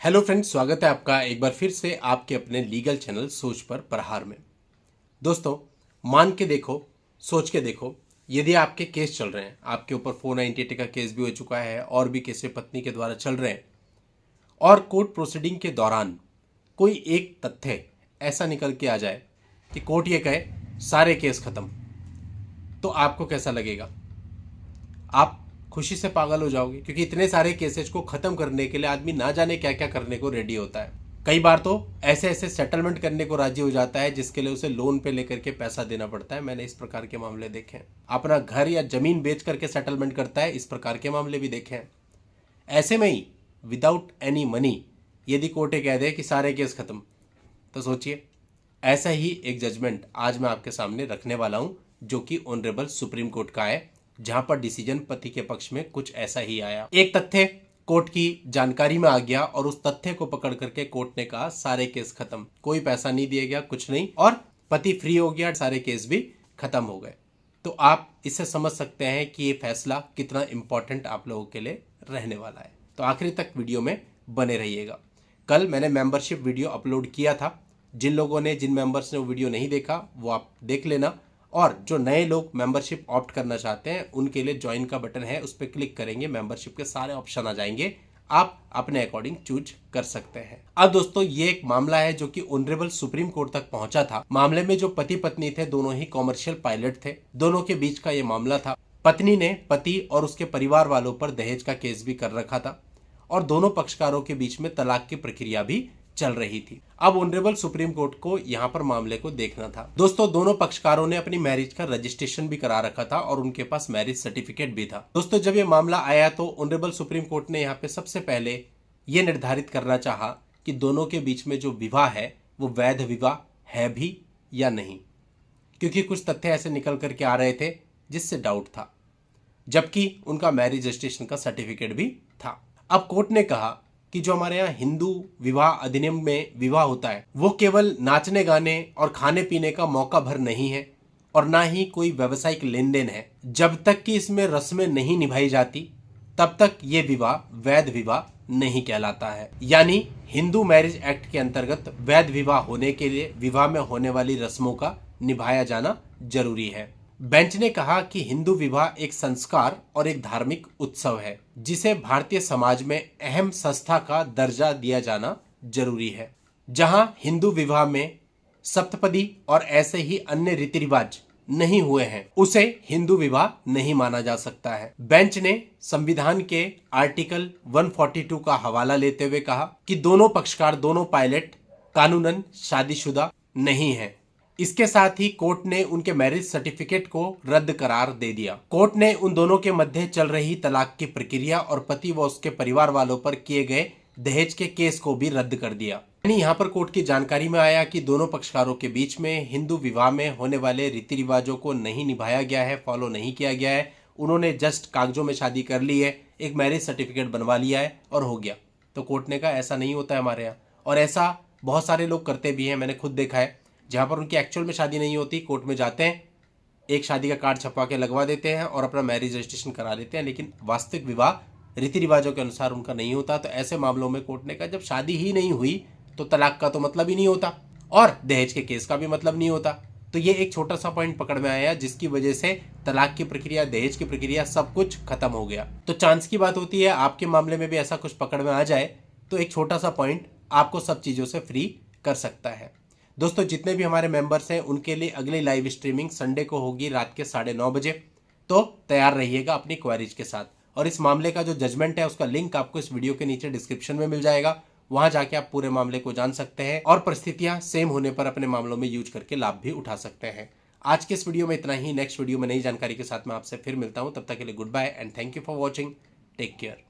Hello friends, स्वागत है आपका एक बार फिर से आपके अपने लीगल चैनल सोच पर प्रहार में। दोस्तों, मान के देखो, सोच के देखो, यदि आपके केस चल रहे हैं, आपके ऊपर 498 का केस भी हो चुका है और भी केस पत्नी के द्वारा चल रहे हैं, और कोर्ट प्रोसीडिंग के दौरान कोई एक तथ्य ऐसा निकल के आ जाए कि कोर्ट ये कहे सारे केस खत्म, तो आपको कैसा लगेगा? आप खुशी से पागल हो जाओगे, क्योंकि इतने सारे केसेस को खत्म करने के लिए आदमी ना जाने क्या क्या करने को रेडी होता है। कई बार तो ऐसे ऐसे सेटलमेंट करने को राजी हो जाता है जिसके लिए उसे लोन पे लेकर के पैसा देना पड़ता है। मैंने इस प्रकार के मामले देखे हैं। अपना घर या जमीन बेच करके सेटलमेंट करता है, इस प्रकार के मामले भी देखे हैं। ऐसे में ही विदाउट एनी मनी यदि कोर्ट कह दे कि सारे केस खत्म, तो सोचिए, ऐसा ही एक जजमेंट आज मैं आपके सामने रखने वाला हूं, जो कि ऑनरेबल सुप्रीम कोर्ट का है, जहां पर डिसीजन पति के पक्ष में कुछ ऐसा ही आया। एक तथ्य कोर्ट की जानकारी में आ गया और उस तथ्य को पकड़ करके कोर्ट ने कहा सारे केस खत्म, कोई पैसा नहीं दिया गया, कुछ नहीं, और पति फ्री हो गया, सारे केस भी खत्म हो गए। तो आप इससे समझ सकते हैं कि ये फैसला कितना इंपॉर्टेंट आप लोगों के लिए रहने वाला है। तो आखिरी तक वीडियो में बने रहिएगा। कल मैंने मेंबरशिप वीडियो अपलोड किया था। जिन मेंबर्स ने वो वीडियो नहीं देखा वो आप देख लेना, और जो नए लोग मेंबरशिप ऑप्ट करना चाहते हैं उनके लिए ज्वाइन का बटन है, उस पर क्लिक करेंगे, मेंबरशिप के सारे ऑप्शन आ जाएंगे, आप अपने अकॉर्डिंग चूज कर सकते हैं। अब दोस्तों, ये एक मामला है जो कि ऑनरेबल सुप्रीम कोर्ट तक पहुंचा था। मामले में जो पति पत्नी थे दोनों ही कॉमर्शियल पायलट थे, दोनों के बीच का ये मामला था। पत्नी ने पति और उसके परिवार वालों पर दहेज का केस भी कर रखा था और दोनों पक्षकारों के बीच में तलाक की प्रक्रिया भी चल रही थी। अब ऑनरेबल सुप्रीम कोर्ट को यहाँ पर मामले को देखना था। दोस्तों, दोनों पक्षकारों ने अपनी मैरिज का रजिस्ट्रेशन भी करा रखा था और उनके पास मैरिज सर्टिफिकेट भी था। दोस्तों, जब ये मामला आया तो ऑनरेबल सुप्रीम कोर्ट ने यहाँ पे सबसे पहले ये निर्धारित करना चाहा कि दोनों के बीच में जो विवाह है वो वैध विवाह है भी या नहीं, क्योंकि कुछ तथ्य ऐसे निकल करके आ रहे थे जिससे डाउट था, जबकि उनका मैरिज रजिस्ट्रेशन का सर्टिफिकेट भी था। अब कोर्ट ने कहा कि जो हमारे यहाँ हिंदू विवाह अधिनियम में विवाह होता है वो केवल नाचने गाने और खाने पीने का मौका भर नहीं है और ना ही कोई व्यवसायिक लेन देन है। जब तक कि इसमें रस्में नहीं निभाई जाती तब तक ये विवाह वैध विवाह नहीं कहलाता है। यानी हिंदू मैरिज एक्ट के अंतर्गत वैध विवाह होने के लिए विवाह में होने वाली रस्मों का निभाया जाना जरूरी है। बेंच ने कहा कि हिंदू विवाह एक संस्कार और एक धार्मिक उत्सव है जिसे भारतीय समाज में अहम संस्था का दर्जा दिया जाना जरूरी है। जहां हिंदू विवाह में सप्तपदी और ऐसे ही अन्य रीति रिवाज नहीं हुए हैं उसे हिंदू विवाह नहीं माना जा सकता है। बेंच ने संविधान के आर्टिकल 142 का हवाला लेते हुए कहा कि दोनों पक्षकार, दोनों पायलट कानूनन शादीशुदा नहीं है। इसके साथ ही कोर्ट ने उनके मैरिज सर्टिफिकेट को रद्द करार दे दिया। कोर्ट ने उन दोनों के मध्य चल रही तलाक की प्रक्रिया और पति व उसके परिवार वालों पर किए गए दहेज के केस को भी रद्द कर दिया। यानी यहाँ पर कोर्ट की जानकारी में आया कि दोनों पक्षकारों के बीच में हिंदू विवाह में होने वाले रीति रिवाजों को नहीं निभाया गया है, फॉलो नहीं किया गया है। उन्होंने जस्ट कागजों में शादी कर ली है, एक मैरिज सर्टिफिकेट बनवा लिया है और हो गया। तो कोर्ट ने कहा ऐसा नहीं होता है हमारे यहाँ, और ऐसा बहुत सारे लोग करते भी हैं। मैंने खुद देखा है, जहां पर उनकी एक्चुअल में शादी नहीं होती, कोर्ट में जाते हैं, एक शादी का कार्ड छपवा के लगवा देते हैं और अपना मैरिज रजिस्ट्रेशन करा लेते हैं, लेकिन वास्तविक विवाह रीति रिवाजों के अनुसार उनका नहीं होता। तो ऐसे मामलों में कोर्ट ने कहा जब शादी ही नहीं हुई तो तलाक का तो मतलब ही नहीं होता और दहेज के केस का भी मतलब नहीं होता। तो ये एक छोटा सा पॉइंट पकड़ में आया जिसकी वजह से तलाक की प्रक्रिया, दहेज की प्रक्रिया सब कुछ खत्म हो गया। तो चांस की बात होती है आपके मामले में भी ऐसा कुछ पकड़ में आ जाए तो एक छोटा सा पॉइंट आपको सब चीजों से फ्री कर सकता है। दोस्तों, जितने भी हमारे मेंबर्स हैं उनके लिए अगली लाइव स्ट्रीमिंग संडे को होगी रात के 9:30 बजे। तो तैयार रहिएगा अपनी क्वेरीज के साथ, और इस मामले का जो जजमेंट है उसका लिंक आपको इस वीडियो के नीचे डिस्क्रिप्शन में मिल जाएगा। वहां जाके आप पूरे मामले को जान सकते हैं और परिस्थितियां सेम होने पर अपने मामलों में यूज करके लाभ भी उठा सकते हैं। आज के इस वीडियो में इतना ही। नेक्स्ट वीडियो में नई जानकारी के साथ मैं आपसे फिर मिलता हूं। तब तक के लिए good bye and thank you for watching. Take care.